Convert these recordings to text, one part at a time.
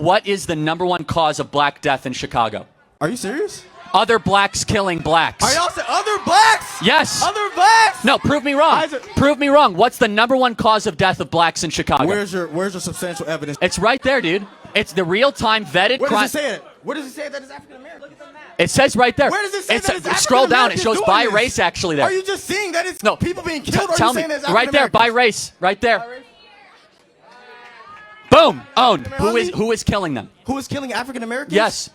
What is the #1 cause of black death in Chicago? Are you serious? Other blacks killing blacks. Are y'all saying other blacks? Yes. Other blacks? No, prove me wrong. Prove me wrong. What's the #1 cause of death of blacks in Chicago? Where's your substantial evidence? It's right there, dude. It's the real-time vetted crime. Where does it say it? Where does it say that it's African American? Look at the map. It says right there. Where does it say that it's African Scroll down. It Americans shows doing by this? race actually there. Are you just seeing that it's no people being killed? Or tell are you me saying that's right there by race, right there. Boom. Owned. Who is killing them? Who is killing African Americans? Yes.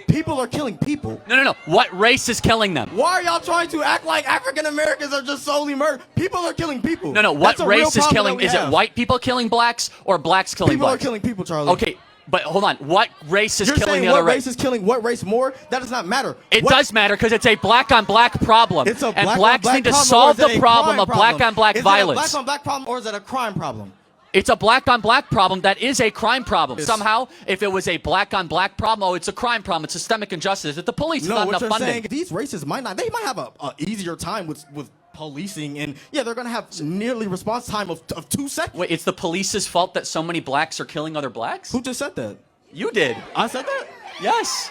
People are killing people. No. What race is killing them? Why are y'all trying to act like African Americans are just solely murdered? People are killing people. No. What race is killing? Is it white people killing blacks or blacks killing blacks? People are killing people, Charlie. Okay, but hold on. What race is killing the other race? What race is killing what race more? That does not matter. It does matter because it's a black-on-black problem. It's a and blacks need to solve the problem of black-on-black violence. Is it a black-on-black problem or is it a crime problem? It's a black-on-black problem that is a crime problem. Somehow, if it was a black-on-black problem, it's a crime problem. It's systemic injustice. That the police have not enough funding. No, what you're saying, these races might have a easier time with policing, and yeah, they're gonna have nearly response time of 2 seconds. Wait, it's the police's fault that so many blacks are killing other blacks? Who just said that? You did. I said that? Yes.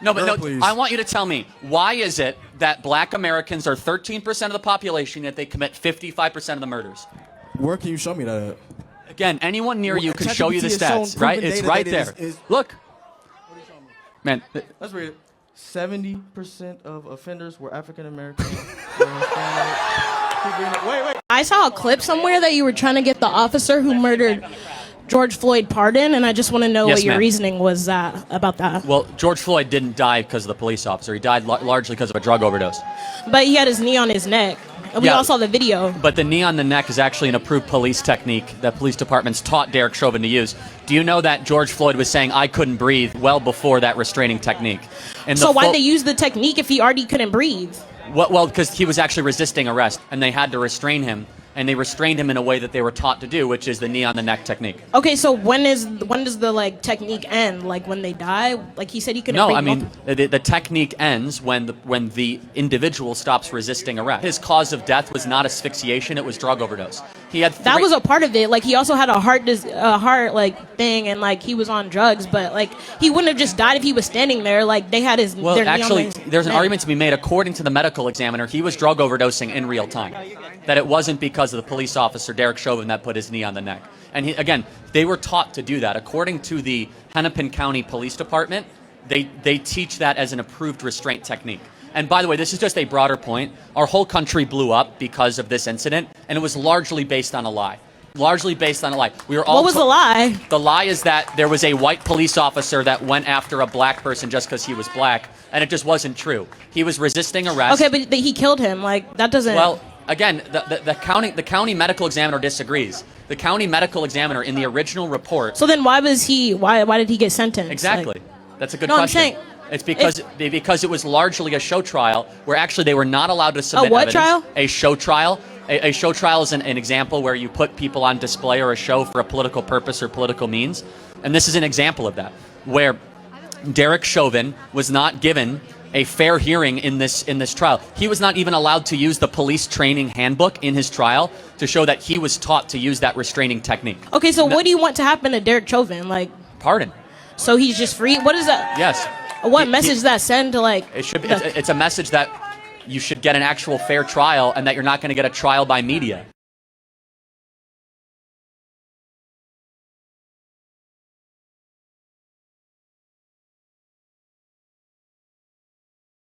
No, but no, please. I want you to tell me, why is it that black Americans are 13% of the population, yet they commit 55% of the murders? Where can you show me that? Again, anyone near you can show you the ChatGPT stats, right? It's right there. Look. What are you showing me? Man. Let's read it. 70% of offenders were African American. Wait. I saw a clip somewhere that you were trying to get the officer who murdered George Floyd pardoned, and I just want to know what your reasoning was about that. Well, George Floyd didn't die because of the police officer. He died largely because of a drug overdose. But he had his knee on his neck. And we all saw the video. But the knee on the neck is actually an approved police technique that police departments taught Derek Chauvin to use. Do you know that George Floyd was saying, I couldn't breathe, well before that restraining technique? And so why'd they use the technique if he already couldn't breathe? Well, because he was actually resisting arrest, and they had to restrain him. And they restrained him in a way that they were taught to do, which is the knee on the neck technique. Okay, so when does the technique end? Like when they die? Like he said he couldn't. No, I mean the technique ends when the individual stops resisting arrest. His cause of death was not asphyxiation; it was drug overdose. He had that was a part of it. Like he also had a heart thing, and like he was on drugs. But like he wouldn't have just died if he was standing there. Like they had his. Well, actually, there's an argument to be made. According to the medical examiner, he was drug overdosing in real time. That it wasn't because of the police officer, Derek Chauvin, that put his knee on the neck. And again, they were taught to do that. According to the Hennepin County Police Department, they teach that as an approved restraint technique. And by the way, this is just a broader point. Our whole country blew up because of this incident, and it was largely based on a lie. Largely based on a lie. We were all. What was the lie? The lie is that there was a white police officer that went after a black person just because he was black, and it just wasn't true. He was resisting arrest. Okay, but he killed him. Like that doesn't. Well, again, the county medical examiner disagrees. The county medical examiner in the original report. So then why did he get sentenced? Exactly. That's a good question. I'm saying, it's because it was largely a show trial where actually they were not allowed to submit evidence. Trial? A show trial. A show trial is an example where you put people on display or a show for a political purpose or political means. And this is an example of that, where Derek Chauvin was not given a fair hearing in this trial. He was not even allowed to use the police training handbook in his trial to show that he was taught to use that restraining technique. Okay, so what do you want to happen to Derek Chauvin? Like pardon. So he's just free? What is that? Yes. What message does that send to like? It should be. It's a message that you should get an actual fair trial and that you're not going to get a trial by media.